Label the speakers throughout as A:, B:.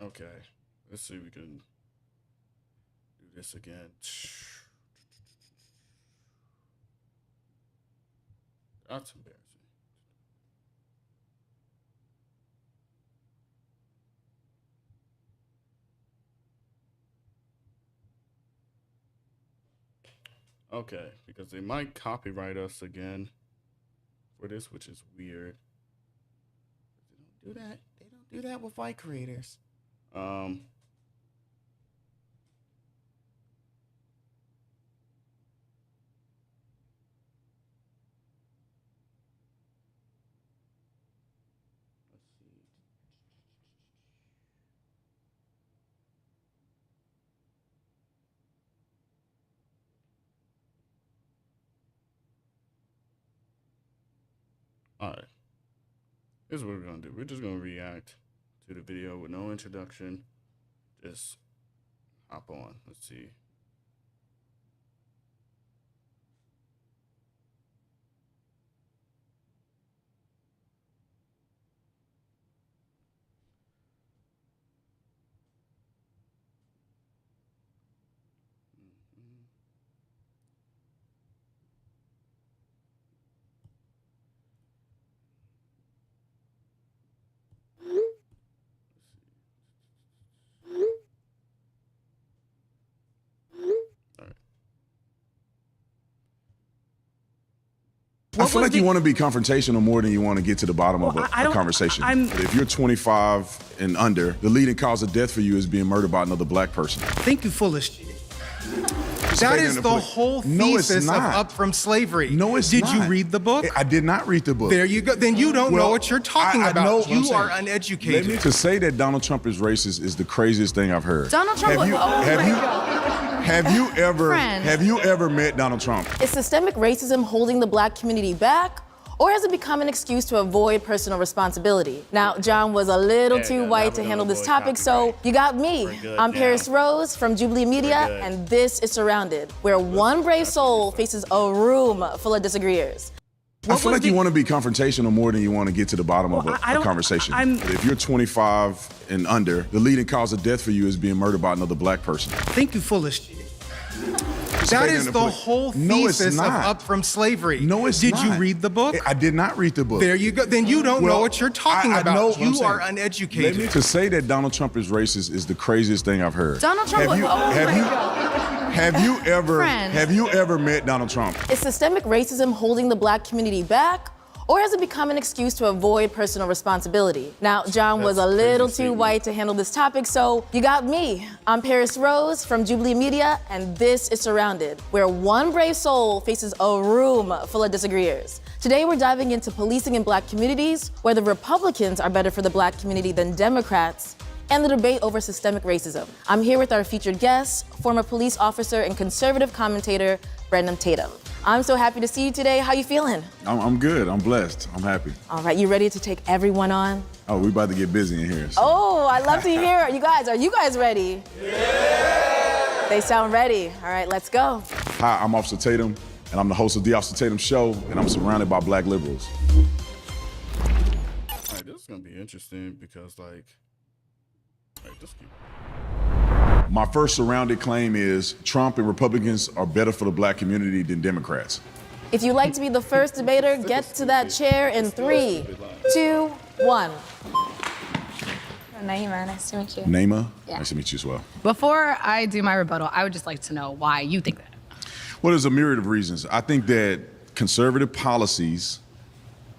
A: Okay, let's see if we can do this again. That's embarrassing. Okay, because they might copyright us again for this, which is weird. They don't do that. They don't do that with white creators. Um, let's see. All right, here's what we're gonna do. We're just gonna react to the video with no introduction. Just hop on. Let's see. Mhm. All right.
B: I feel like you want to be confrontational more than you want to get to the bottom of a conversation. If you're 25 and under, the leading cause of death for you is being murdered by another black person.
C: Think you foolish. That is the whole thesis of Up From Slavery.
B: No, it's
C: Did
B: not.
C: you read the book?
B: I did not read the book.
C: There you go. Then you don't know what you're talking
B: I
C: about.
B: know what I'm
C: You are
B: saying.
C: uneducated.
B: To say that Donald Trump is racist is the craziest thing I've heard.
D: Donald Trump.
B: Have you,
D: oh my
B: have you,
D: God.
B: have you ever met Donald Trump?
D: Is systemic racism holding the black community back? Or has it become an excuse to avoid personal responsibility? Now, John was a little too white to handle this topic, so you got me. I'm Paris Rose from Jubilee Media, and this is Surrounded, where one brave soul faces a room full of disagreeers.
B: I feel like you want to be confrontational more than you want to get to the bottom of a conversation. If you're 25 and under, the leading cause of death for you is being murdered by another black person.
C: Think you foolish. That is the whole thesis of Up From Slavery.
B: No, it's
C: Did
B: not.
C: you read the book?
B: I did not read the book.
C: There you go. Then you don't know what you're talking
B: I
C: about.
B: know what I'm
C: You
B: saying.
C: are uneducated.
B: To say that Donald Trump is racist is the craziest thing I've heard.
D: Donald Trump.
B: Have you ever met Donald Trump?
D: Is systemic racism holding the black community back? Or has it become an excuse to avoid personal responsibility? Now, John was a little too white to handle this topic, so you got me. I'm Paris Rose from Jubilee Media, and this is Surrounded, where one brave soul faces a room full of disagreeers. Today, we're diving into policing in black communities, whether Republicans are better for the black community than Democrats, and the debate over systemic racism. I'm here with our featured guest, former police officer and conservative commentator, Brandon Tatum. I'm so happy to see you today. How you feeling?
B: I'm good. I'm blessed. I'm happy.
D: All right, you ready to take everyone on?
B: Oh, we about to get busy in here. So.
D: Oh, I love to hear it. Are you guys ready? Yeah! They sound ready. All right, let's go.
B: Hi, I'm Officer Tatum, and I'm the host of The Officer Tatum Show, and I'm surrounded by black liberals.
A: All right, this is gonna be interesting because just keep.
B: My first surrounded claim is Trump and Republicans are better for the black community than Democrats.
D: If you'd like to be the first debater, get to that chair in 3, 2, 1.
E: Naima, nice to meet you.
B: Naima,
E: Yeah.
B: nice to meet you as well.
E: Before I do my rebuttal, I would just like to know why you think that.
B: Well, there's a myriad of reasons. I think that conservative policies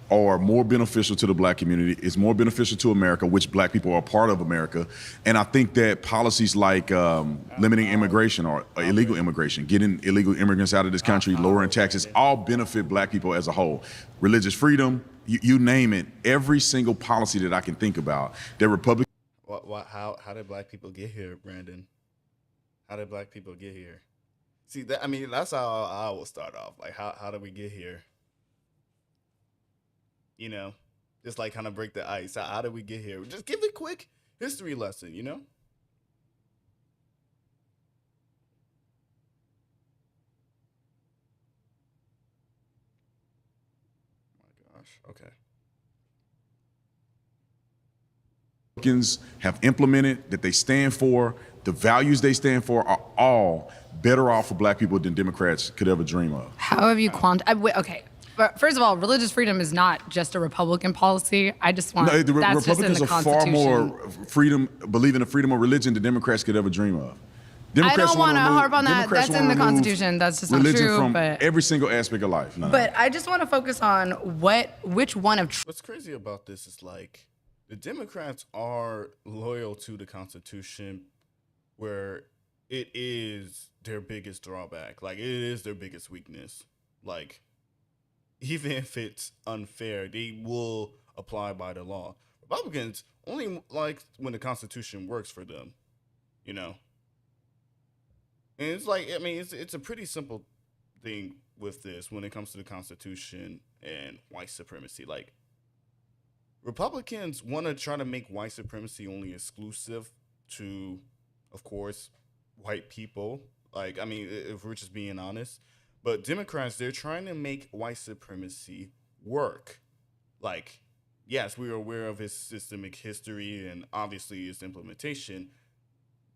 B: are more beneficial to the black community, is more beneficial to America, which black people are a part of America. And I think that policies like limiting immigration or illegal immigration, getting illegal immigrants out of this country, lowering taxes, all benefit black people as a whole. Religious freedom, you name it, every single policy that I can think about that Republicans.
A: How did black people get here, Brandon? How did black people get here? See, that's how I will start off. Like, how did we get here? You know, just like kind of break the ice. How did we get here? Just give a quick history lesson, you know? Oh my gosh. Okay.
B: have implemented, that they stand for, the values they stand for are all better off for black people than Democrats could ever dream of.
E: How have you okay. First of all, religious freedom is not just a Republican policy. I just want
B: the
E: that's
B: Republicans
E: just in the
B: are far
E: Constitution.
B: more believe in the freedom of religion than Democrats could ever dream of.
E: I don't want to harp on that.
B: Democrats
E: That's in the
B: wanna remove
E: Constitution. That's just not
B: religion
E: true.
B: from
E: But
B: every single aspect of life. No.
E: But I just want to focus on which one of
A: What's crazy about this is like the Democrats are loyal to the Constitution, where it is their biggest drawback. Like it is their biggest weakness. Like even if it's unfair, they will apply by the law. Republicans only like when the Constitution works for them, you know. And it's like, I mean, it's a pretty simple thing with this when it comes to the Constitution and white supremacy. Like, Republicans want to try to make white supremacy only exclusive to, of course, white people. Like, I mean, if we're just being honest. But Democrats, they're trying to make white supremacy work. Like, yes, we are aware of its systemic history and obviously its implementation,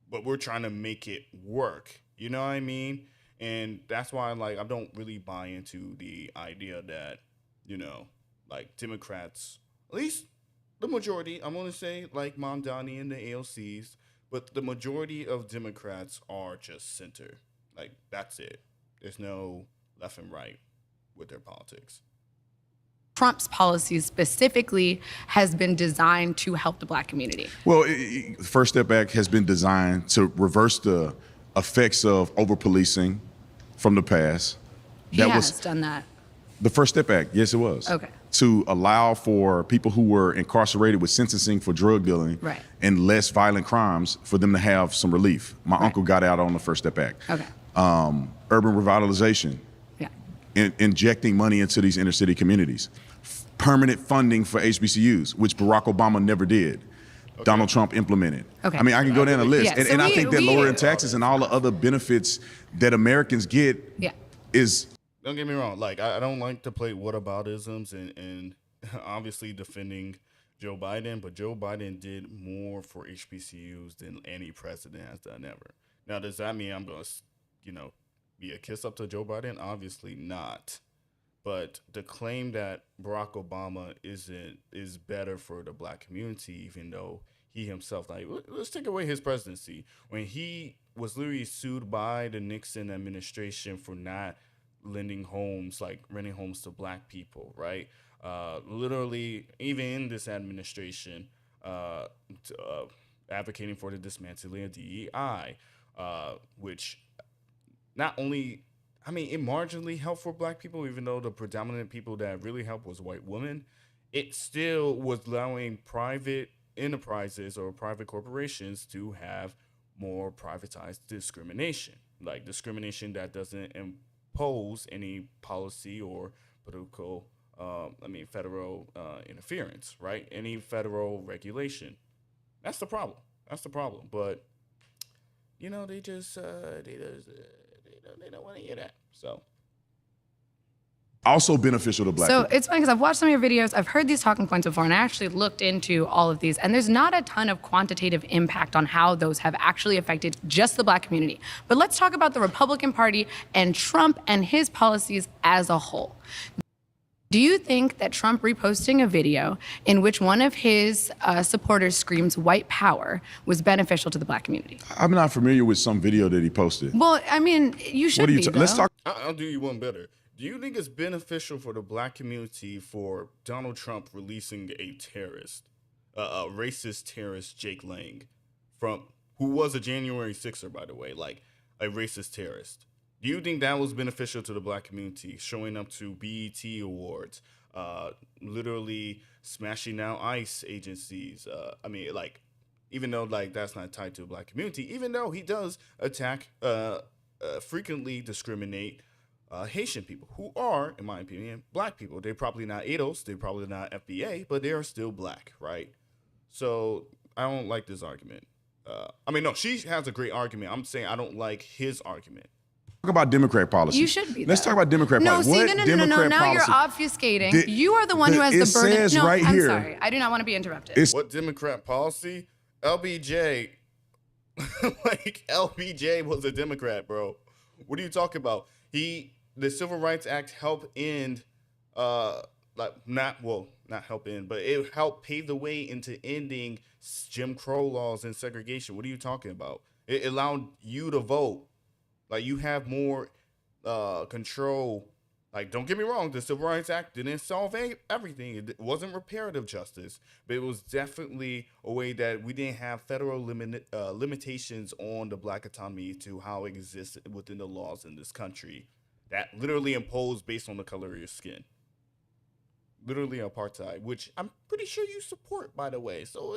A: but we're trying to make it work. You know what I mean? And that's why, like, I don't really buy into the idea that, you know, like, Democrats, at least the majority, I'm going to say, like Mamdani and the AOCs, but the majority of Democrats are just center. Like, that's it. There's no left and right with their politics.
E: Trump's policies specifically has been designed to help the black community?
B: Well, First Step Act has been designed to reverse the effects of over-policing from the past.
E: He has done that.
B: The First Step Act, yes, it was.
E: Okay.
B: To allow for people who were incarcerated with sentencing for drug dealing
E: Right.
B: and less violent crimes for them to have some relief. My uncle got out on the First Step Act.
E: Okay.
B: Urban revitalization,
E: Yeah.
B: injecting money into these inner city communities. Permanent funding for HBCUs, which Barack Obama never did. Okay. Donald Trump implemented.
E: Okay.
B: I mean, I can go down the list.
E: Yeah,
B: and I think that lowering taxes and all the other benefits that Americans get is...
A: Don't get me wrong. Like, I don't like to play whataboutisms and obviously defending Joe Biden, but Joe Biden did more for HBCUs than any president has done ever. Now, does that mean I'm going to, you know, be a kiss up to Joe Biden? Obviously not. But the claim that Barack Obama is better for the black community, even though he himself, like, let's take away his presidency. When he was literally sued by the Nixon administration for not lending homes, like renting homes to black people, right? Literally, even in this administration, advocating for the dismantling of DEI, which not only, I mean, it marginally helped for black people, even though the predominant people that really helped was white women. It still was allowing private enterprises or private corporations to have more privatized discrimination, like discrimination that doesn't impose any policy or political, federal interference, right? Any federal regulation. That's the problem. But, you know, they just they don't want to hear that. So
B: also beneficial to black people.
E: So it's funny because I've watched some of your videos. I've heard these talking points before, and I actually looked into all of these. And there's not a ton of quantitative impact on how those have actually affected just the black community. But let's talk about the Republican Party and Trump and his policies as a whole. Do you think that Trump reposting a video in which one of his supporters screams white power was beneficial to the black community?
B: I'm not familiar with some video that he posted.
E: Well, I mean, you should be, though.
B: Let's talk.
A: I'll do you one better. Do you think it's beneficial for the black community for Donald Trump releasing a terrorist, a racist terrorist, Jake Lang, who was a January 6er, by the way, like a racist terrorist? Do you think that was beneficial to the black community, showing up to BET Awards, literally smashing out ICE agencies? Even though like that's not tied to the black community, even though he does attack, frequently discriminate Haitian people who are, in my opinion, black people. They're probably not ADOS, they're probably not FBA, but they are still black, right? So I don't like this argument. No, she has a great argument. I'm saying I don't like his argument.
B: Talk about Democrat policy.
E: You should be.
B: Let's talk about Democrat policy.
E: No, see,
B: What
E: no.
B: Democrat
E: Now you're
B: policy-
E: obfuscating. You are the one who has the burden.
B: Says
E: No,
B: right
E: I'm
B: here,
E: sorry. I do not want to be interrupted.
A: What Democrat policy? LBJ. Like, LBJ was a Democrat, bro. What are you talking about? The Civil Rights Act helped end, not help end, but it helped pave the way into ending Jim Crow laws and segregation. What are you talking about? It allowed you to vote. Like, you have more control. Like, don't get me wrong, the Civil Rights Act didn't solve everything. It wasn't reparative justice, but it was definitely a way that we didn't have federal limitations on the black autonomy to how it exists within the laws in this country that literally imposed based on the color of your skin. Literally apartheid, which I'm pretty sure you support, by the way. So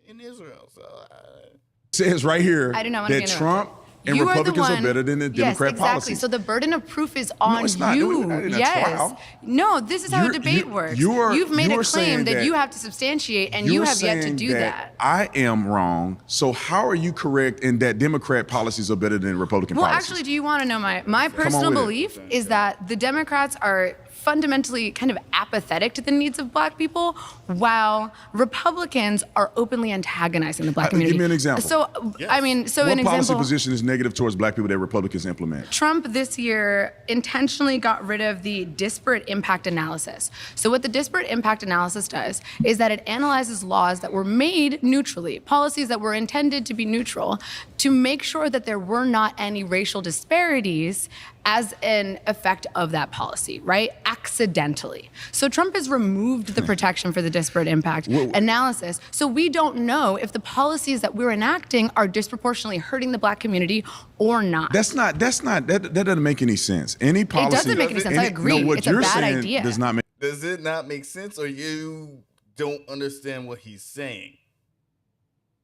A: in Israel,
B: it says right here
E: I do not want to
B: that
E: be
B: Trump and Republicans are better than the Democrat
E: exactly.
B: policy.
E: So the burden of proof is on
B: it's not.
E: you.
B: Not in a
E: Yes.
B: trial.
E: No, this is how a debate works. You've made a claim that you have to substantiate, and you have yet to do that.
B: I am wrong. So how are you correct in that Democrat policies are better than Republican
E: Well,
B: policies?
E: actually, do you want to know my personal
B: with it.
E: belief is that the Democrats are fundamentally kind of apathetic to the needs of black people, while Republicans are openly antagonizing the black community.
B: Give me an example.
E: So,
A: Yes.
E: I mean, so
B: what
E: an
B: policy
E: example.
B: position is negative towards black people that Republicans implement?
E: Trump this year intentionally got rid of the disparate impact analysis. So what the disparate impact analysis does is that it analyzes laws that were made neutrally, policies that were intended to be neutral, to make sure that there were not any racial disparities as an effect of that policy, right? Accidentally. So Trump has removed the protection for the disparate impact analysis. So we don't know if the policies that we're enacting are disproportionately hurting the black community or not.
B: That doesn't make any sense. Any policy.
E: It doesn't make any sense. I agree.
B: No, what
E: It's a
B: you're
E: bad
B: saying
E: idea.
B: does not make.
A: Does it not make sense, or you don't understand what he's saying?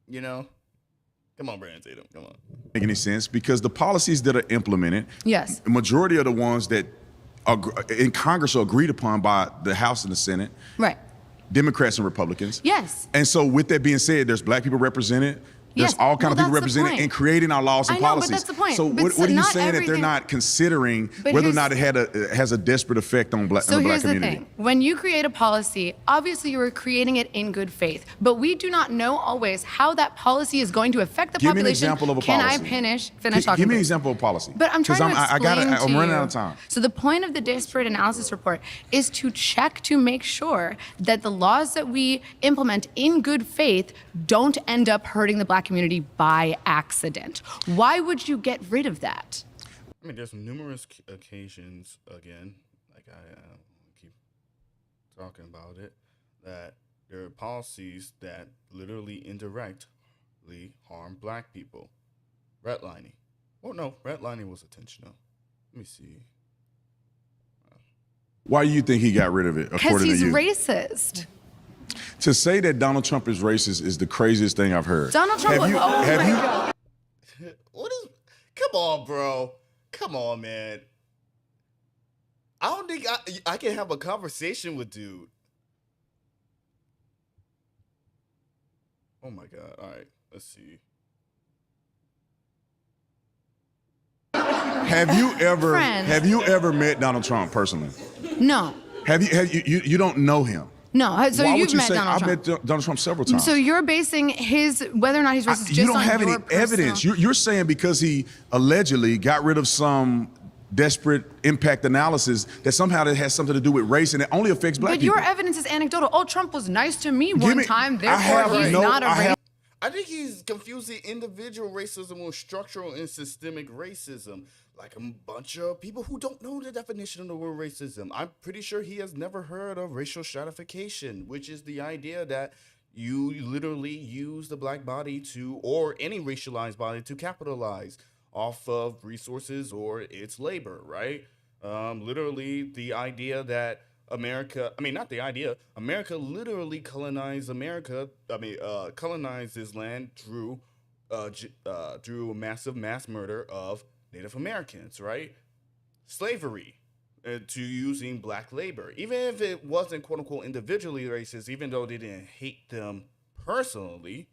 A: You know? Come on, Brandon Tatum. Come on.
B: Make any sense, because the policies that are implemented,
E: Yes.
B: the majority of the ones that are in Congress are agreed upon by the House and the Senate,
E: Right.
B: Democrats and Republicans.
E: Yes.
B: And so with that being said, there's black people represented. There's
E: Yes.
B: all kind of
E: Well,
B: people
E: that's the
B: represented
E: point.
B: in creating our laws and
E: I know, but
B: policies.
E: that's the point.
B: So
E: But
B: what are you
E: not
B: saying that they're
E: everything-
B: not considering
E: But
B: whether or
E: here's-
B: not it has a desperate effect on
E: So
B: the black
E: here's the
B: community?
E: thing. When you create a policy, obviously you are creating it in good faith. But we do not know always how that policy is going to affect the
B: Give me an
E: population.
B: example of a
E: Can
B: policy.
E: I finish talking?
B: Give me an
E: please?
B: example of policy.
E: But I'm trying to
B: 'Cause
E: explain to
B: I'm running
E: you.
B: out of time.
E: So the point of the disparate analysis report is to check to make sure that the laws that we implement in good faith don't end up hurting the black community by accident. Why would you get rid of that?
A: I mean, there's numerous occasions, again, like I keep talking about it, that there are policies that literally indirectly harm black people. Redlining. Oh, no, redlining was intentional. Let me see.
B: Why do you think he got rid of it,
E: Because
B: according to
E: he's
B: you?
E: racist.
B: To say that Donald Trump is racist is the craziest thing I've heard.
E: Donald Trump.
B: Have you-
E: oh
B: have
E: my
B: you-
E: God.
A: What is... Come on, bro. Come on, man. I don't think I can have a conversation with dude. Oh, my God. All right. Let's see.
B: Have you ever met Donald Trump personally?
E: No.
B: You don't know him?
E: No. So
B: Why would
E: you've
B: you
E: met
B: say
E: Donald Trump.
B: I've met Donald Trump several times?
E: So you're basing whether or not he's racist just
B: you don't
E: on
B: have any
E: your personal-
B: evidence. You're saying because he allegedly got rid of some desperate impact analysis that somehow that has something to do with race and it only affects black
E: But
B: people.
E: your evidence is anecdotal. Oh, Trump was nice to me
B: Give
E: one
B: me-
E: time,
B: I have
E: therefore he's
B: no-
E: not a
B: I have-
E: racist.
A: I think he's confusing individual racism with structural and systemic racism. Like a bunch of people who don't know the definition of the word racism. I'm pretty sure he has never heard of racial stratification, which is the idea that you literally use the black body to, or any racialized body, to capitalize off of resources or its labor, right? Literally the idea that America literally colonized colonized this land through a massive mass murder of Native Americans, right? Slavery, to using black labor. Even if it wasn't quote unquote individually racist, even though they didn't hate them personally,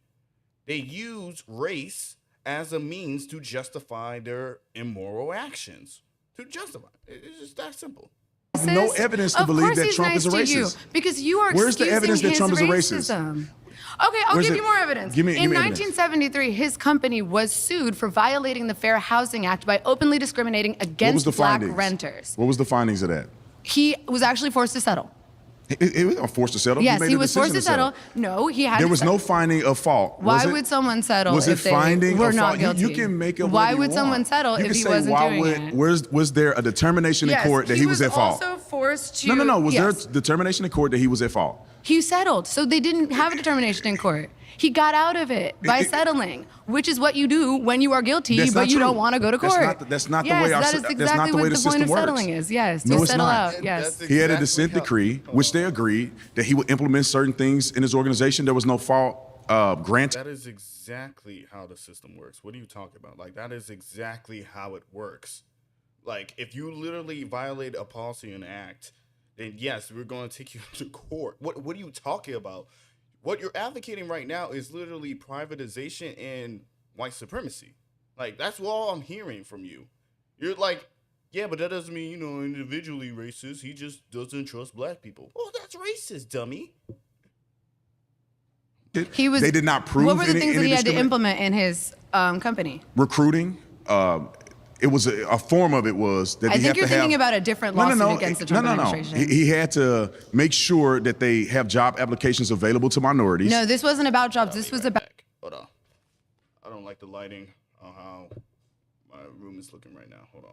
A: they used race as a means to justify their immoral actions. To justify. It's just that simple.
B: No evidence to believe that Trump is a racist.
E: Because you are
B: Where's the
E: excusing
B: evidence that
E: his
B: Trump is a
E: racism.
B: racist?
E: Okay, I'll give you more evidence.
B: Give me
E: In
B: evidence.
E: 1973, his company was sued for violating the Fair Housing Act by openly discriminating against black renters.
B: What was the findings of that?
E: He was actually forced to settle.
B: He was forced to settle?
E: Yes,
B: made
E: he
B: a
E: was forced to
B: decision
E: settle. No, he had
B: There
E: to
B: was
E: settle.
B: no finding of fault.
E: Why would someone settle
B: was it
E: if they
B: finding
E: were
B: of
E: not
B: fault?
E: guilty?
B: You can make up
E: Why
B: what you
E: would
B: want.
E: someone settle
B: You
E: if
B: can
E: he
B: say,
E: wasn't
B: why
E: doing it?
B: Was there a determination in
E: Yes,
B: court that he was at fault?
E: also forced to...
B: No. Was
E: yes.
B: there a determination in court that he was at fault?
E: He settled, so they didn't have a determination in court. He got out of it by settling, which is what you do when you are guilty,
B: That's
E: but
B: not
E: you
B: true.
E: don't want to go to court.
B: That's not the
E: yes,
B: way our
E: that is
B: that's
E: exactly
B: not the way
E: what
B: the
E: the point
B: system
E: of
B: works.
E: settling is. Yes,
B: No,
E: to
B: it's
E: settle
B: not.
E: out. Yes.
A: That's
B: He had a
A: exactly
B: dissent
A: how-
B: decree, which they agreed that he would implement certain things in his organization. There was no fault granted.
A: That is exactly how the system works. What are you talking about? Like, that is exactly how it works. Like, if you literally violate a policy and act, then yes, we're going to take you to court. What are you talking about? What you're advocating right now is literally privatization and white supremacy. Like, that's all I'm hearing from you. You're like, yeah, but that doesn't mean, individually racist. He just doesn't trust black people. Well, that's racist, dummy.
B: They did not prove
E: What were the
B: any,
E: things that
B: any
E: he had to
B: discrimin-
E: implement in his company?
B: recruiting. It was a form of it was that
E: I
B: he
E: think
B: had
E: you're
B: to have,
E: thinking about a different lawsuit against the Trump administration.
B: He had to make sure that they have job applications available to minorities.
E: No, this wasn't about jobs. This was about...
A: Hold on. I don't like the lighting on how my room is looking right now. Hold on.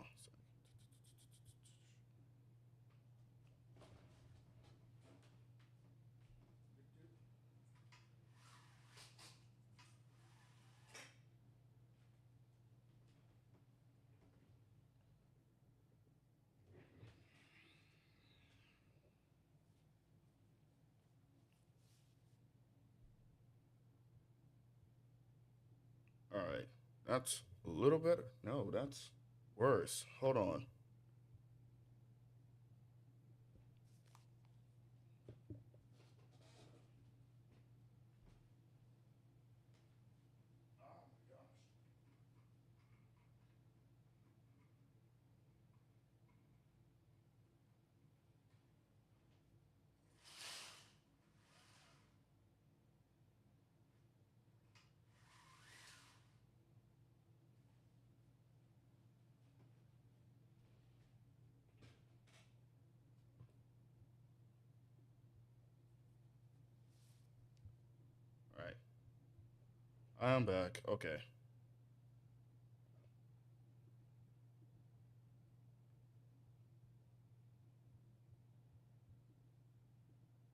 A: All right. That's a little better. No, that's worse. Hold on. All right. I'm back. Okay.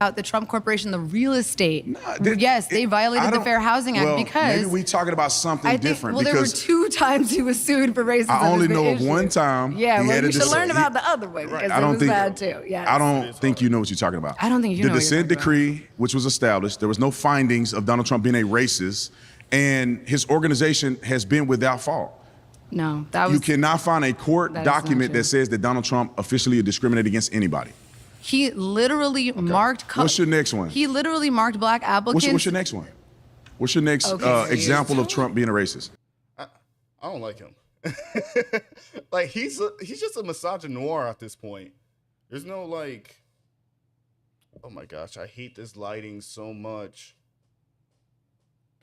E: the Trump Corporation, the real estate. Yes, they violated the Fair Housing Act because...
B: Maybe we talking about something different.
E: Well, there were 2 times he was sued for racism.
B: I only know of one time.
E: Yeah,
B: he
E: well,
B: had
E: you
B: a
E: should
B: dissent.
E: learn about the other way because
B: I
E: it
B: don't
E: was
B: think,
E: bad too. Yes.
B: I don't think you know what you're talking about.
E: I don't think you know
B: The
E: what you're
B: dissent
E: talking
B: decree, which was established, there was no findings of Donald Trump being a racist, and his organization has been without fault.
E: No, that was...
B: You cannot find a court
E: That is not
B: document
E: true.
B: that says that Donald Trump officially discriminated against anybody.
E: He literally marked...
B: What's your next one?
E: He literally marked black applicants...
B: What's your next one? What's your next example of Trump being a racist?
A: I don't like him. Like, he's just a misogynoir at this point. There's no, like... Oh my gosh, I hate this lighting so much.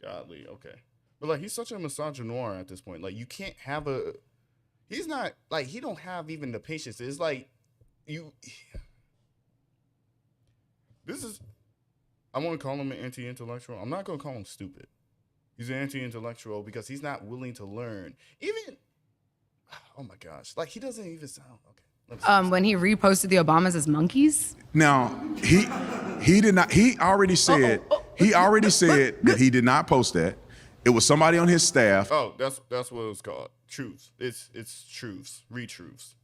A: Godly, okay. But, like, he's such a misogynoir at this point. Like, you can't have a... He's not... Like, he don't have even the patience. It's like, you... This is... I want to call him an anti-intellectual. I'm not going to call him stupid. He's an anti-intellectual because he's not willing to learn. Even... Oh, my gosh. Like, he doesn't even sound... Okay.
E: When he reposted the Obamas as monkeys?
B: Now, he did not... He already said... He already said that he did not post that. It was somebody on his staff.
A: Oh, that's what it was called. Truths. It's truths. Retruths.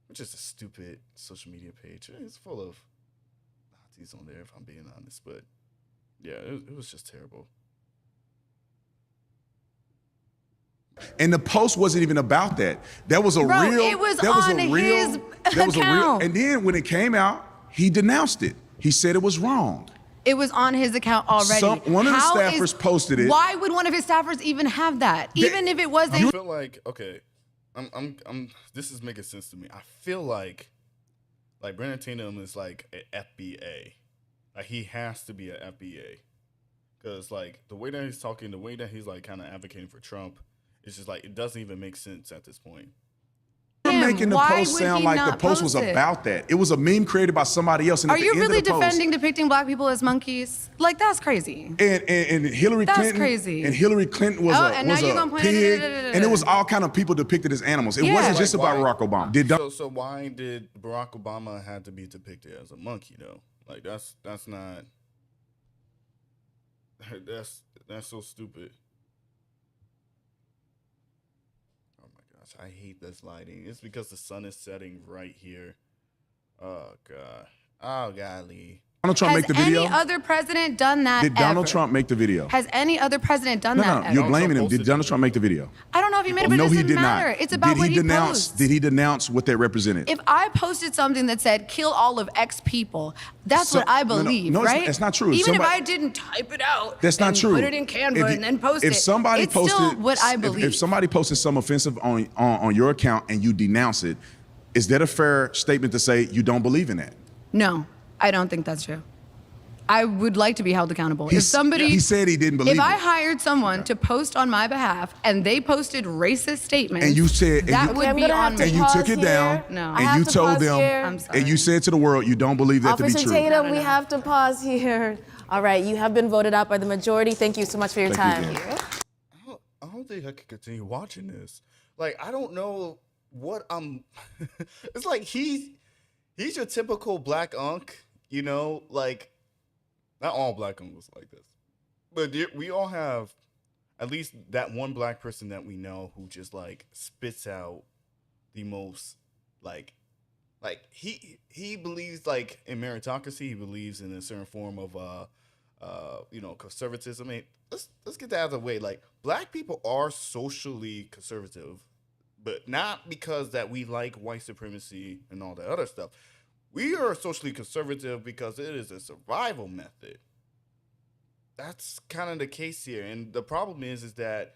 A: Which is a stupid social media page. It's full of Nazis on there, if I'm being honest. But yeah, it was just terrible.
B: And the post wasn't even about that. That was a
E: Bro,
B: real...
E: it was
B: that was
E: on
B: a real,
E: his
B: that was a real,
E: account.
B: and then when it came out, he denounced it. He said it was wrong.
E: It was on his account already.
B: One of the staffers posted it.
E: Why would one of his staffers even have that? Even if it was
A: I feel like, okay, this is making sense to me. I feel like Brandon Tatum is like an FBA. Like, he has to be an FBA. Because, like, the way that he's talking, the way that he's, like, kind of advocating for Trump, it's just, like, it doesn't even make sense at this point.
B: You're making the post sound like the post was about that. It was a meme created by somebody else. And
E: are you really defending depicting black people as monkeys? Like, that's crazy.
B: And Hillary Clinton.
E: That's crazy.
B: And Hillary Clinton was a pig. And it was all kind of people depicted as animals. It wasn't just about Barack Obama.
A: So why did Barack Obama have to be depicted as a monkey, though? Like, that's not... That's so stupid. Oh my gosh, I hate this lighting. It's because the sun is setting right here. Oh god. Oh golly.
B: Donald Trump make the video?
E: Has any other president done that
B: Did Donald Trump make the video?
E: Has any other president done that ever?
B: You're blaming him. Did Donald Trump make the video?
E: I don't know if he made it, but
B: no,
E: it doesn't
B: he did
E: matter.
B: not.
E: It's about what he posts.
B: Did he denounce what that represented?
E: If I posted something that said "kill all of X people," that's what I believe, right?
B: It's not true.
E: Even if I didn't type it out,
B: that's not true.
E: Put it in Canva and then post it.
B: If somebody
E: it's
B: posted,
E: still what I believe.
B: If somebody posted some offensive on your account and you denounce it, is that a fair statement to say you don't believe in that?
E: No, I don't think that's true. I would like to be held accountable.
B: He said he didn't believe it.
E: If I hired someone to post on my behalf and they posted racist statements,
B: and you said
E: that would be on me.
B: And you took it down.
E: No.
B: And you told them.
E: I'm sorry.
B: And you said to the world, you don't believe that to be true.
D: Officer Tatum, we have to pause here. All right, you have been voted out by the majority. Thank you so much for your time.
A: I don't think I can continue watching this. Like, I don't know what I'm... It's like he's your typical black unk, you know? Like, not all black uncles like this. But we all have at least that one black person that we know who just, like, spits out the most, like he believes, like, in meritocracy. He believes in a certain form of conservatism. I mean, let's get that out of the way. Like, black people are socially conservative, but not because that we like white supremacy and all that other stuff. We are socially conservative because it is a survival method. That's kind of the case here. And the problem is that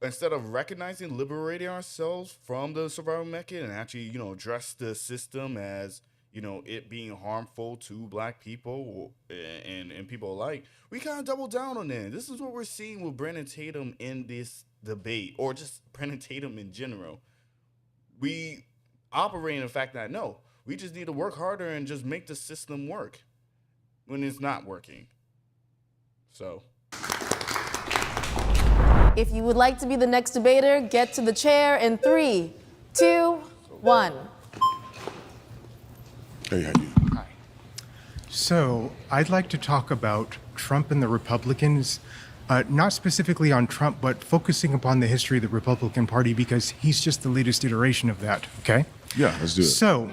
A: instead of recognizing, liberating ourselves from the survival method and actually, address the system as, it being harmful to black people and people alike, we kind of double down on that. This is what we're seeing with Brandon Tatum in this debate, or just Brandon Tatum in general. We operate in the fact that, no, we just need to work harder and just make the system work when it's not working. So,
D: if you would like to be the next debater, get to the chair in 3, 2, 1.
B: Hey, how you?
C: Hi. So, I'd like to talk about Trump and the Republicans, not specifically on Trump, but focusing upon the history of the Republican Party, because he's just the latest iteration of that, okay?
B: Yeah, let's do it.
C: So,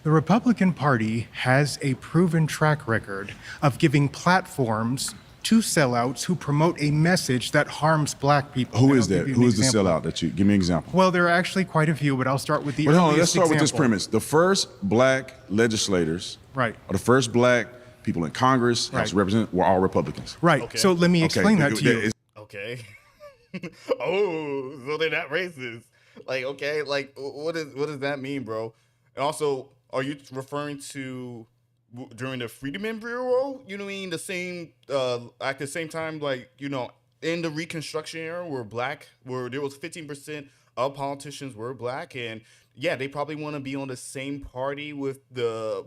C: the Republican Party has a proven track record of giving platforms to sellouts who promote a message that harms black people.
B: Who is that? Who is the sellout that you... Give me an example.
C: Well, there are actually quite a few, but I'll start with the
B: Well, hold on,
C: earliest
B: let's start with this
C: example.
B: premise. The first black legislators,
C: Right.
B: or the first black people in Congress,
C: Right.
B: House of Representatives, were all Republicans.
C: Right.
A: Okay.
C: So let me explain that to you.
A: okay. Oh, so they're not racist. Like, okay, like, what does that mean, bro? And also, are you referring to during the Freedom Bureau? You know what I mean? The same, at the same time, like, in the Reconstruction era where there was 15% of politicians were black, and yeah, they probably want to be on the same party with the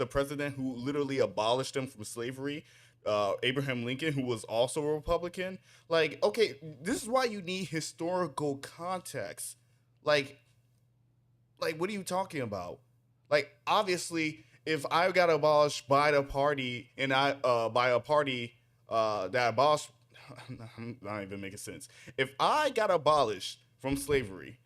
A: president who literally abolished them from slavery, Abraham Lincoln, who was also a Republican. Like, okay, this is why you need historical context. Like, what are you talking about? Like, obviously, if I got abolished by the party and by a party that abolished, I'm not even making sense. If I got abolished from slavery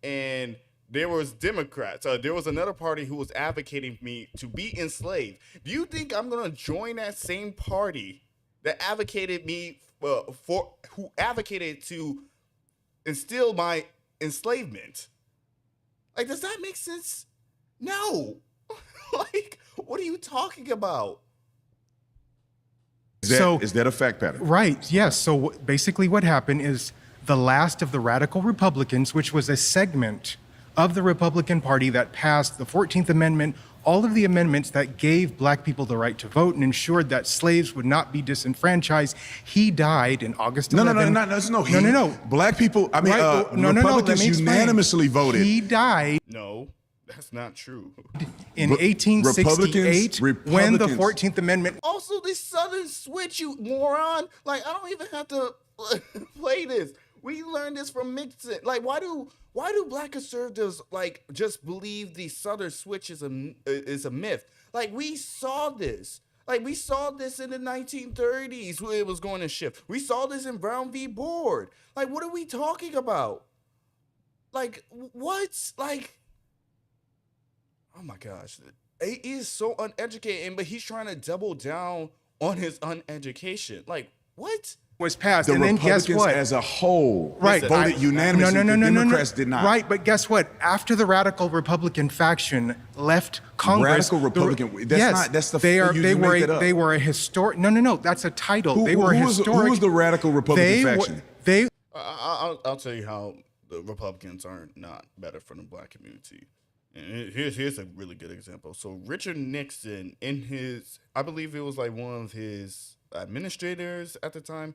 A: and there was Democrats, there was another party who was advocating me to be enslaved, do you think I'm gonna join that same party that advocated me who advocated to instill my enslavement? Like, does that make sense? No. Like, what are you talking about?
B: Is that a fact pattern?
C: Right, yes. So basically what happened is the last of the radical Republicans, which was a segment of the Republican Party that passed the 14th Amendment, all of the amendments that gave black people the right to vote and ensured that slaves would not be disenfranchised. He died in August 11.
B: No. Black people, Republicans unanimously voted.
C: He died.
A: No, that's not true.
C: In 1868, when the 14th Amendment.
A: Also, this Southern switch, you moron. Like, I don't even have to play this. We learned this from Nixon. Like, why do black conservatives like just believe the Southern switch is a myth? Like, we saw this. Like, we saw this in the 1930s where it was going to shift. We saw this in Brown v. Board. Like, what are we talking about? Like, what? Like, oh my gosh. He is so uneducated, but he's trying to double down on his uneducation. Like, what?
C: Was passed,
B: the
C: and then
B: Republicans
C: guess what?
B: as a whole
C: Right,
B: voted unanimously.
C: No.
B: The Democrats did not.
C: Right, but guess what? After the radical Republican faction left Congress,
B: Radical Republican. That's the.
C: They were a historic. No. That's a title. They were historic.
B: Who was the radical Republican faction?
A: I'll tell you how the Republicans are not better for the black community. And here's a really good example. So Richard Nixon, I believe it was like one of his administrators at the time,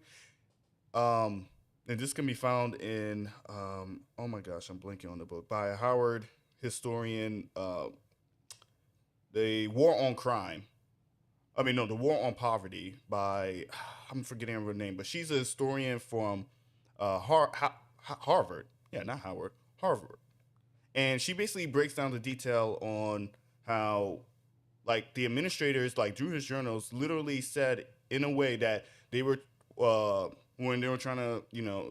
A: and this can be found in oh my gosh, I'm blanking on the book by a Howard historian, the War on Crime. The War on Poverty by, I'm forgetting her name, but she's a historian from Harvard. Yeah, not Howard, Harvard. And she basically breaks down the detail on how, like, the administrators, like, through his journals, literally said in a way that they were, when they were trying to,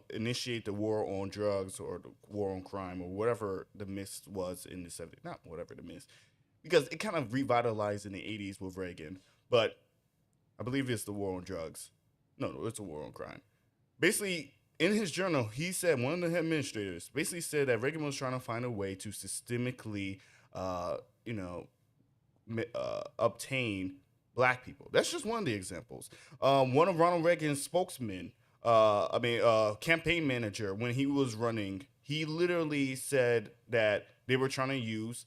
A: initiate the war on drugs or the war on crime or whatever the myth was in the 70s. Not whatever the myth, because it kind of revitalized in the 80s with Reagan. But I believe it's the war on drugs. No, it's a war on crime. Basically, in his journal, he said, one of the administrators basically said that Reagan was trying to find a way to systemically, obtain black people. That's just one of the examples. One of Ronald Reagan's spokesmen, campaign manager, when he was running, he literally said that they were trying to use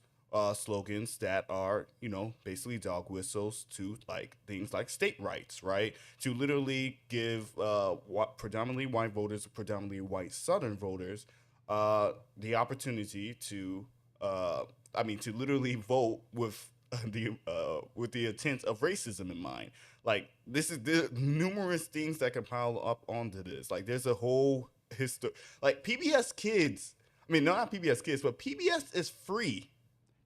A: slogans that are, basically dog whistles to like things like state rights, right? To literally give predominantly white voters, predominantly white Southern voters, the opportunity to literally vote with the intent of racism in mind. Like, there's numerous things that can pile up onto this. Like, there's a whole history. Like, PBS Kids. Not PBS Kids, but PBS is free.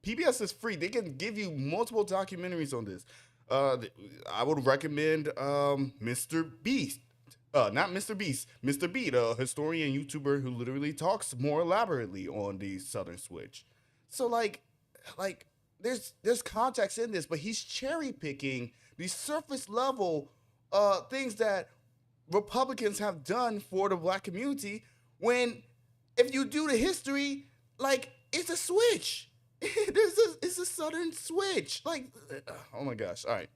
A: PBS is free. They can give you multiple documentaries on this. I would recommend Mr. Beast. Not Mr. Beast. Mr. Beat, a historian YouTuber who literally talks more elaborately on the Southern switch. So like there's context in this, but he's cherry picking these surface level things that Republicans have done for the black community, when if you do the history, like, it's a switch. It's a Southern switch. Like, oh my gosh. All right,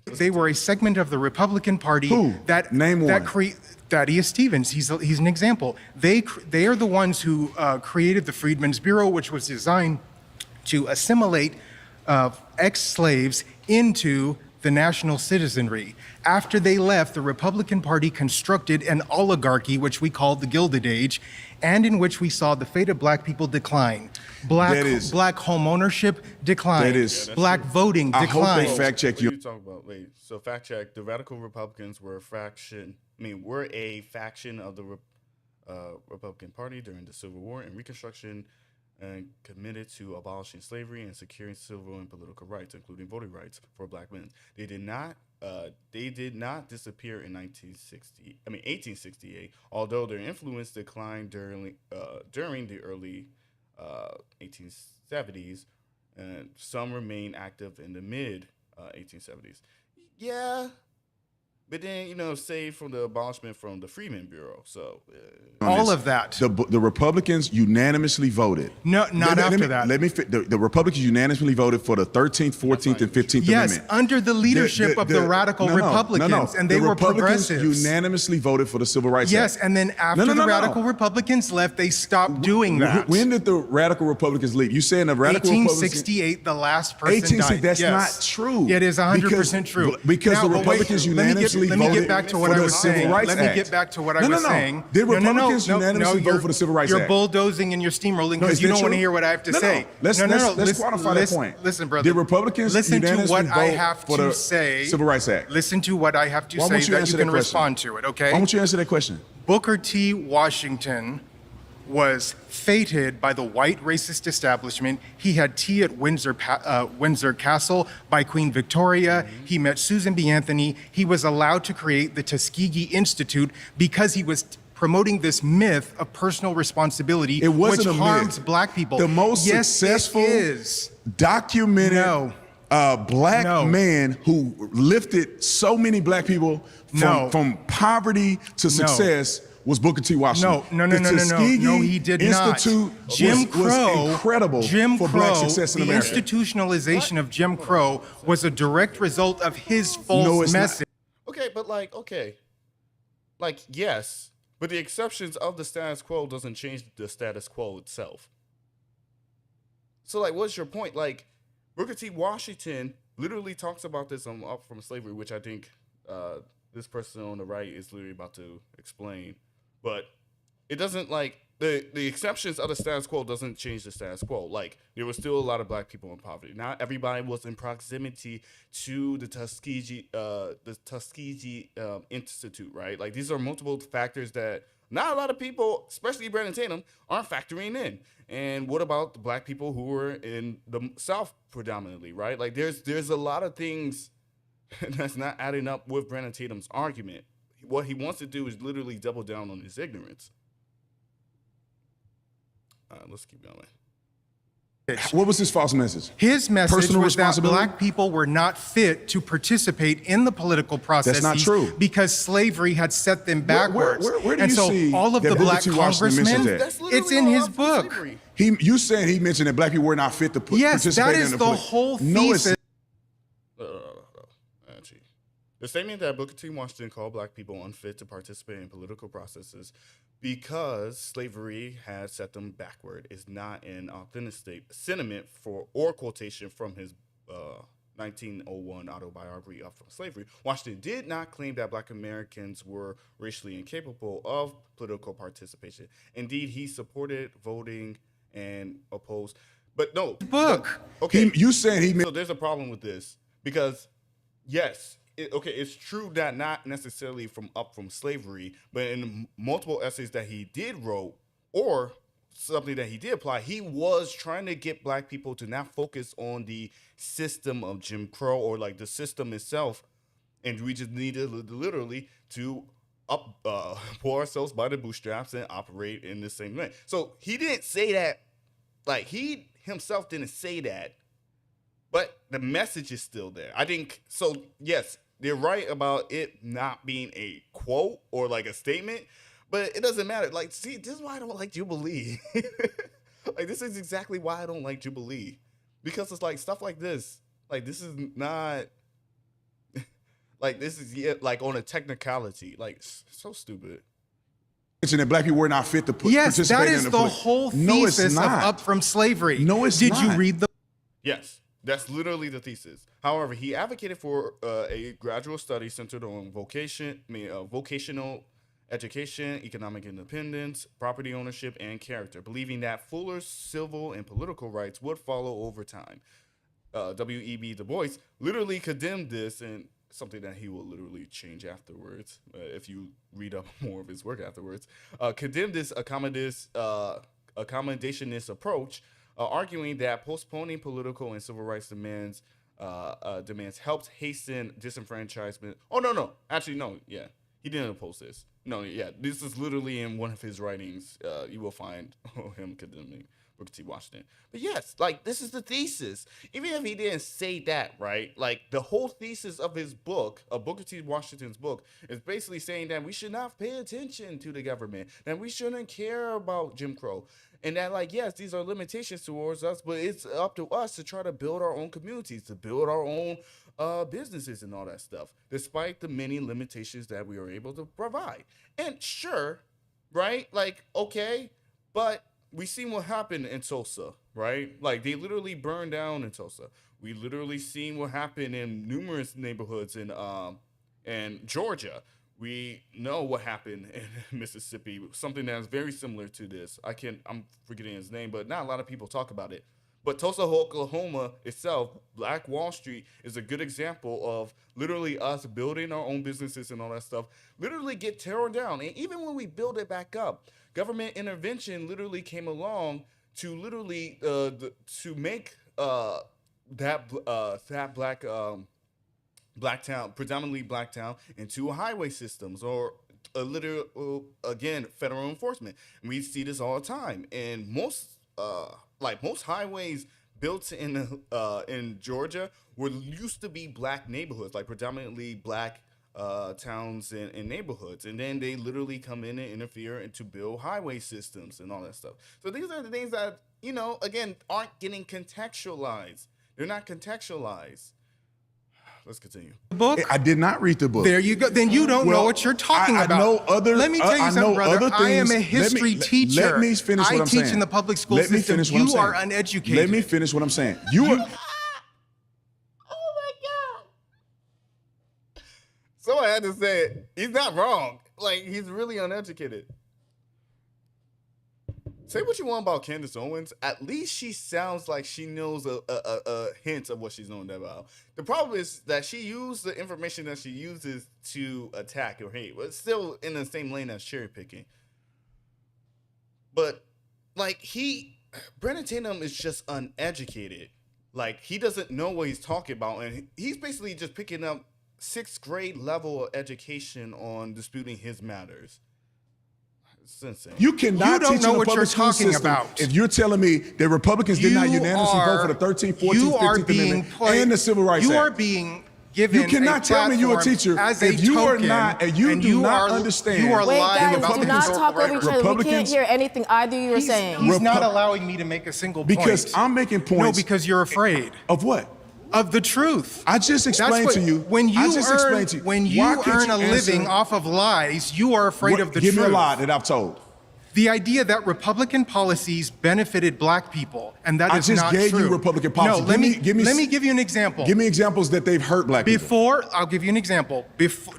A: they
C: were a segment of the Republican Party.
B: Who?
C: That
B: name one.
C: Thaddeus Stevens. He's an example. They are the ones who created the Freedmen's Bureau, which was designed to assimilate ex-slaves into the national citizenry. After they left, the Republican Party constructed an oligarchy, which we called the Gilded Age, and in which we saw the fate of black people decline. Black home ownership decline. Black voting decline.
B: I hope they fact check you.
A: What are you talking about? Wait, so fact check. The radical Republicans were a faction. Were a faction of the Republican Party during the Civil War and Reconstruction, and committed to abolishing slavery and securing civil and political rights, including voting rights for black men. They did not disappear in 1868, although their influence declined during the early 1870s, and some remain active in the mid 1870s. Yeah, but then saved from the abolishment from the Freedmen Bureau. So
C: All of that.
B: The Republicans unanimously voted.
C: No, not after that.
B: Let me. The Republicans unanimously voted for the 13th, 14th, and 15th
C: Yes,
B: Amendment.
C: under the leadership of the radical Republicans, and they
B: the
C: were
B: Republicans
C: progressives.
B: unanimously voted for the Civil Rights
C: Yes,
B: Act.
C: and then after the radical Republicans left, they stopped doing that.
B: When did the radical Republicans leave? You saying the radical
C: 1868, the last person died.
B: That's
C: Yes.
B: not true.
C: It is 100% true.
B: Because
C: Now,
B: the
C: but wait,
B: Republicans
C: let me
B: unanimously
C: get
B: voted
C: back to what
B: for
C: I
B: the
C: was
B: Civil
C: saying.
B: Rights
C: Let
B: Act.
C: me get back to what I was saying.
B: The Republicans unanimously voted for the Civil Rights Act.
C: You're bulldozing and you're steamrolling because
B: is
C: you
B: that
C: don't want to
B: true?
C: hear what I have to
B: No, no.
C: say.
B: Let's quantify that point.
C: Listen, brother.
B: The Republicans
C: listen to
B: unanimously
C: what I
B: vote
C: have
B: for
C: to
B: the
C: say.
B: Civil Rights Act.
C: Listen to what I have to
B: Why
C: say
B: won't you
C: that
B: answer
C: you
B: that
C: can
B: question?
C: respond to it, okay?
B: Why won't you answer that question?
C: Booker T. Washington was feted by the white racist establishment. He had tea at Windsor Castle by Queen Victoria. He met Susan B. Anthony. He was allowed to create the Tuskegee Institute because he was promoting this myth of personal responsibility,
B: It wasn't
C: which
B: a
C: harms
B: myth.
C: black people.
B: The most
C: Yes,
B: successful
C: it is.
B: documented
C: No.
B: black
C: No.
B: man who lifted so many black people from poverty to success was Booker T. Washington.
C: No,
B: The Tuskegee
C: he did
B: Institute
C: not. Jim
B: was
C: Crow,
B: incredible for black success in
C: the
B: America.
C: institutionalization of Jim Crow was a direct result of his false
B: No, it's not.
C: message.
A: okay, but yes, but the exceptions of the status quo doesn't change the status quo itself. So what's your point? Booker T. Washington literally talks about this on Up From Slavery, which I think this person on the right is literally about to explain. But it doesn't the exceptions of the status quo doesn't change the status quo. There was still a lot of black people in poverty. Not everybody was in proximity to the Tuskegee Institute, right? These are multiple factors that not a lot of people, especially Brandon Tatum, aren't factoring in. And what about the black people who were in the South predominantly, right? There's a lot of things that's not adding up with Brandon Tatum's argument. What he wants to do is literally double down on his ignorance. Let's keep going.
B: What was his false message?
C: His message
B: Personal
C: was that
B: responsibility?
C: black people were not fit to participate in the political process.
B: not true.
C: Because slavery had set them backwards.
B: Where do
C: and
B: you
C: so
B: see
C: all of
B: that
C: the
B: Booker
C: black
B: T. Washington mentions
C: congressmen,
B: that?
A: That's literally
C: it's in
A: all
C: his
A: Up From
C: book.
A: Slavery.
B: You saying he mentioned that black people were not fit to
C: Yes,
B: participate
C: that
B: in
C: is
B: the
C: the whole
B: No, it's
C: thesis.
A: Actually, the statement that Booker T. Washington called black people unfit to participate in political processes because slavery had set them backward is not an authentic sentiment or quotation from his 1901 autobiography Up From Slavery. Washington did not claim that black Americans were racially incapable of political participation. Indeed, he supported voting and opposed. But no.
C: Book.
A: Okay.
B: You saying he meant.
A: So there's a problem with this because, yes, it's true that not necessarily Up From Slavery, but in multiple essays that he did wrote or something that he did apply, he was trying to get black people to not focus on the system of Jim Crow or the system itself, and we just needed literally to pull ourselves by the bootstraps and operate in the same way. So he didn't say that, he himself didn't say that, but the message is still there. I think so. Yes, they're right about it not being a quote or a statement, but it doesn't matter. See, this is why I don't like Jubilee. This is exactly why I don't like Jubilee, because it's stuff like this. This is not. This is on a technicality. So stupid.
B: That black people were not fit to
C: Yes,
B: participate
C: that
B: in
C: is
B: the
C: the whole
B: No, it's
C: thesis of
B: not.
C: Up From Slavery.
B: No, it's
C: Did
B: not.
C: you read the
A: Yes, that's literally the thesis. However, he advocated for a graduate study centered on vocational education, economic independence, property ownership, and character, believing that fuller civil and political rights would follow over time. W.E.B. Du Bois literally condemned this, and something that he will literally change afterwards, if you read up more of his work afterwards, condemned this accommodationist approach, arguing that postponing political and civil rights demands helps hasten disenfranchisement. Oh, no. Actually, no. Yeah. He didn't oppose this. No, yeah. This is literally in one of his writings. You will find him condemning Booker T. Washington. But yes, like, this is the thesis. Even if he didn't say that, right? Like, the whole thesis of his book, of Booker T. Washington's book, is basically saying that we should not pay attention to the government, that we shouldn't care about Jim Crow. And that, like, yes, these are limitations towards us, but it's up to us to try to build our own communities, to build our own businesses and all that stuff, despite the many limitations that we are able to provide. And sure, right? Like, okay, but we seen what happened in Tulsa, right? Like, they literally burned down in Tulsa. We literally seen what happened in numerous neighborhoods in Georgia. We know what happened in Mississippi, something that's very similar to this. I'm forgetting his name, but not a lot of people talk about it. But Tulsa, Oklahoma itself, Black Wall Street, is a good example of literally us building our own businesses and all that stuff, literally get torn down. And even when we build it back up, government intervention literally came along to literally to make that black town, predominantly black town, into highway systems or a literal, again, federal enforcement. And we see this all the time. And most highways built in Georgia used to be black neighborhoods, like predominantly black towns and neighborhoods, and then they literally come in and interfere and to build highway systems and all that stuff. So these are the things that, again, aren't getting contextualized. They're not contextualized. Let's continue.
C: The book?
B: I did not read the book.
C: There you go. Then you don't know what you're talking about.
B: I know other.
C: Let me tell you something, brother. I am a history teacher.
B: Let me finish what I'm saying.
C: I teach in the public school system.
B: Let me finish what I'm saying.
C: You are uneducated.
B: Let me finish what I'm saying. You are.
A: Oh my God. Someone had to say it. He's not wrong. Like, he's really uneducated. Say what you want about Candace Owens. At least she sounds like she knows a hint of what she's known about. The problem is that she used the information that she uses to attack or hate, but it's still in the same lane as cherry picking. But like, Brandon Tatum is just uneducated. Like, he doesn't know what he's talking about, and he's basically just picking up 6th grade level of education on disputing his matters. It's insane.
B: You cannot teach in the public school system
C: about.
B: if you're telling me that Republicans did not unanimously vote for the 13th, 14th, 15th Amendment and the Civil Rights Act.
C: You are being given.
B: You cannot tell me you're a teacher if you are not, and you do not understand.
C: You are
D: Wait,
C: lying
D: guys,
C: about
D: do not talk over each other. We can't hear anything either of you are saying.
C: He's not allowing me to make a single point.
B: Because I'm making points.
C: No, because you're afraid.
B: Of what?
C: Of the truth.
B: I just explained to you.
C: When you earn a living off of lies, you are afraid of the truth.
B: Give me a lie that I've told.
C: The idea that Republican policies benefited black people, and that is not true.
B: I just gave you Republican policies.
C: No, let me give you an example.
B: Give me examples that they've hurt black people.
C: I'll give you an example.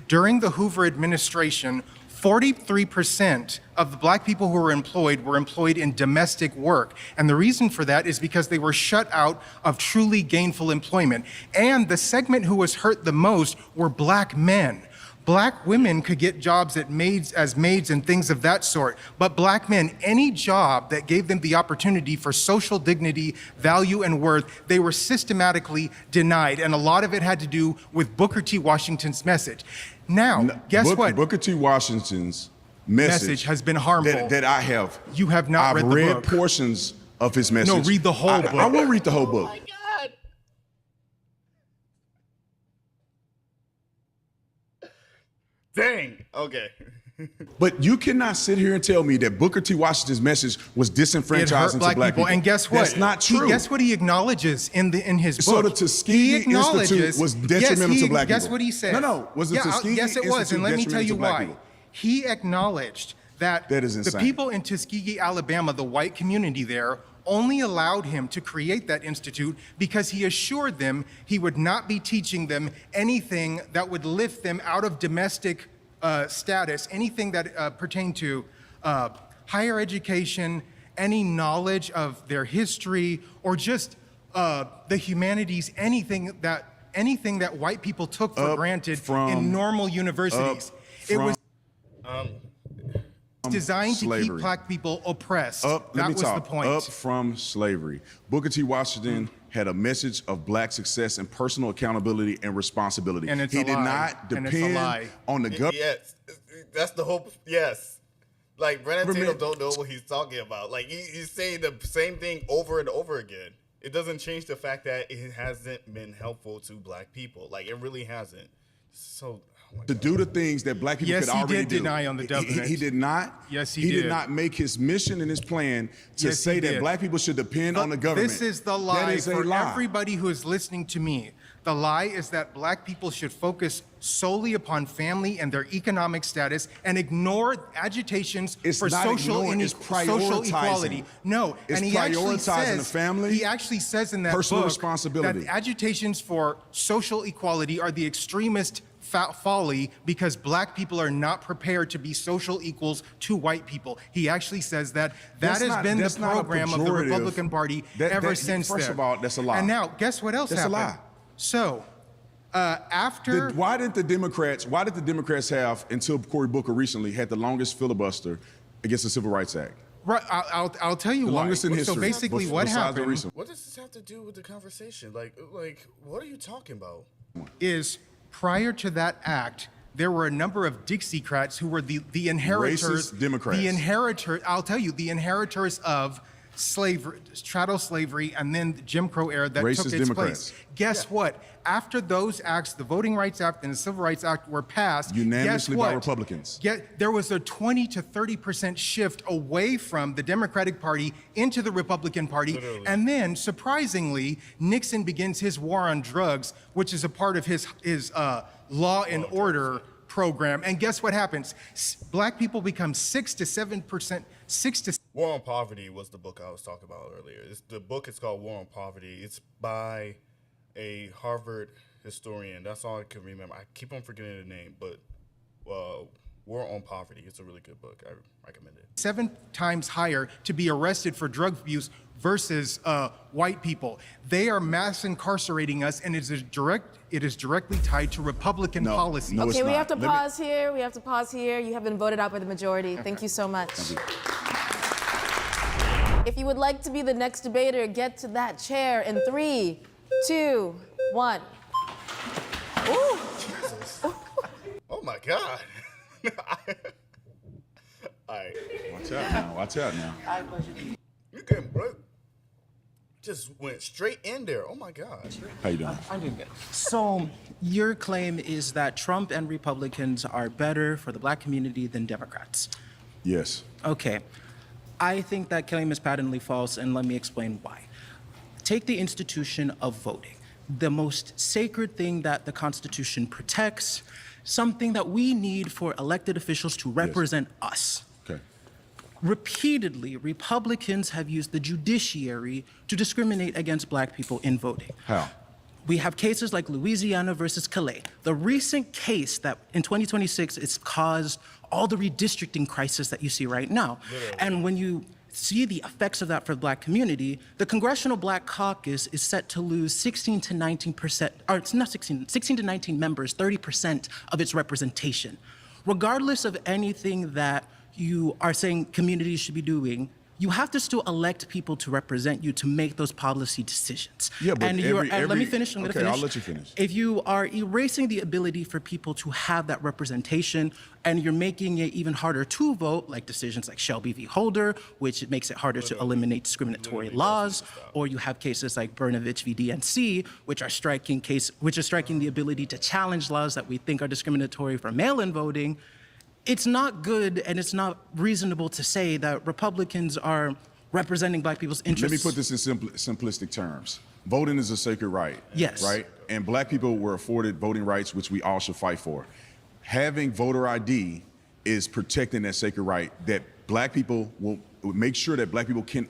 C: During the Hoover administration, 43% of the black people who were employed in domestic work. And the reason for that is because they were shut out of truly gainful employment. And the segment who was hurt the most were black men. Black women could get jobs as maids and things of that sort, but black men, any job that gave them the opportunity for social dignity, value, and worth, they were systematically denied, and a lot of it had to do with Booker T. Washington's message. Now, guess what?
B: Booker T. Washington's message
C: has been harmful.
B: That I have.
C: You have not read the book.
B: I've read portions of his message.
C: No, read the whole book.
B: I won't read the whole book.
A: Oh my God. Dang. Okay.
B: But you cannot sit here and tell me that Booker T. Washington's message was disenfranchising to black people.
C: And guess what?
B: That's not true.
C: Guess what he acknowledges in his book?
B: So the Tuskegee Institute was detrimental to black people.
C: Guess what he said?
B: No. Was the Tuskegee
C: Yes, it was. And let me tell you why. He acknowledged that the people in Tuskegee, Alabama, the white community there, only allowed him to create that institute because he assured them he would not be teaching them anything that would lift them out of domestic status, anything that pertained to higher education, any knowledge of their history, or just the humanities, anything that white people took for granted in normal universities. It was designed to keep black people oppressed. That was the point.
B: Up from slavery. Booker T. Washington had a message of black success and personal accountability and responsibility.
C: And it's
B: he did not depend on the government.
A: Yes, that's the hope. Yes, Like, Brandon Tatum don't know what he's talking about. Like, he's saying the same thing over and over again. It doesn't change the fact that it hasn't been helpful to black people. Like, it really hasn't. So,
B: to do the things that black people could already do.
C: Yes, he did deny on the Dublin.
B: He did not.
C: Yes,
B: he did not make his mission and his plan to say that black people should depend on the government.
C: This is the lie
B: that is
C: for
B: a lie.
C: everybody who is listening to me. The lie is that black people should focus solely upon family and their economic status and ignore agitations for social equality. No,
B: it's
C: and he actually says
B: the family.
C: He actually says in that
B: personal
C: book
B: responsibility.
C: that agitations for social equality are the extremist folly because black people are not prepared to be social equals to white people. He actually says that has been the program of the Republican Party ever since then.
B: First of all, that's a lie.
C: And now, guess what else happened?
B: That's a lie.
C: So, after...
B: Why did the Democrats have, until Cory Booker recently, had the longest filibuster against the Civil Rights Act?
C: Right, I'll tell you
B: the
C: why.
B: longest in history.
C: So basically what happened...
A: What does this have to do with the conversation? Like, what are you talking about?
C: Is prior to that act, there were a number of Dixiecrats who were the inheritors...
B: Racist Democrats.
C: I'll tell you, the inheritors of slavery, chattel slavery, and then the Jim Crow era that
B: Racist
C: took its
B: Democrats.
C: place. Guess what? After those acts, the Voting Rights Act and the Civil Rights Act were passed,
B: unanimously
C: guess what?
B: by Republicans.
C: There was a 20 to 30% shift away from the Democratic Party into the Republican Party.
A: Literally.
C: And then, surprisingly, Nixon begins his war on drugs, which is a part of his law and order program. And guess what happens? Black people become 6 to 7%,
A: War on Poverty was the book I was talking about earlier. The book is called War on Poverty. It's by a Harvard historian. That's all I can remember. I keep on forgetting the name, but War on Poverty. It's a really good book. I recommend it.
C: 7 times higher to be arrested for drug abuse versus white people. They are mass incarcerating us, and it is directly tied to Republican policy.
B: No,
D: okay, we have to pause here. We have to pause here. You have been voted out by the majority. Thank you so much. If you would like to be the next debater, get to that chair in 3, 2, 1.
A: Ooh. Jesus. Oh my God. All right.
B: Watch out now.
A: You can just went straight in there. Oh my God.
B: How you doing?
F: I'm doing good. So your claim is that Trump and Republicans are better for the black community than Democrats.
B: Yes.
F: Okay. I think that claim is patently false, and let me explain why. Take the institution of voting, the most sacred thing that the Constitution protects, something that we need for elected officials to represent us.
B: Okay.
F: Repeatedly, Republicans have used the judiciary to discriminate against black people in voting.
B: How?
F: We have cases like Louisiana versus Calais. The recent case that in 2026 it's caused all the redistricting crisis that you see right now.
A: Literally.
F: And when you see the effects of that for the black community, the Congressional Black Caucus is set to lose 16 to 19%, or it's not 16 to 19 members, 30% of its representation. Regardless of anything that you are saying communities should be doing, you have to still elect people to represent you to make those policy decisions.
B: Yeah, but
F: and let me finish. I'm going to finish.
B: I'll let you finish.
F: If you are erasing the ability for people to have that representation and you're making it even harder to vote, like decisions like Shelby v. Holder, which makes it harder to eliminate discriminatory laws, or you have cases like Brnovich v. DNC, which are striking the ability to challenge laws that we think are discriminatory for mail-in voting. It's not good and it's not reasonable to say that Republicans are representing black people's interests.
B: Let me put this in simplistic terms. Voting is a sacred right.
F: Yes.
B: Right? And black people were afforded voting rights, which we all should fight for. Having voter ID is protecting that sacred right that black people will make sure that black people can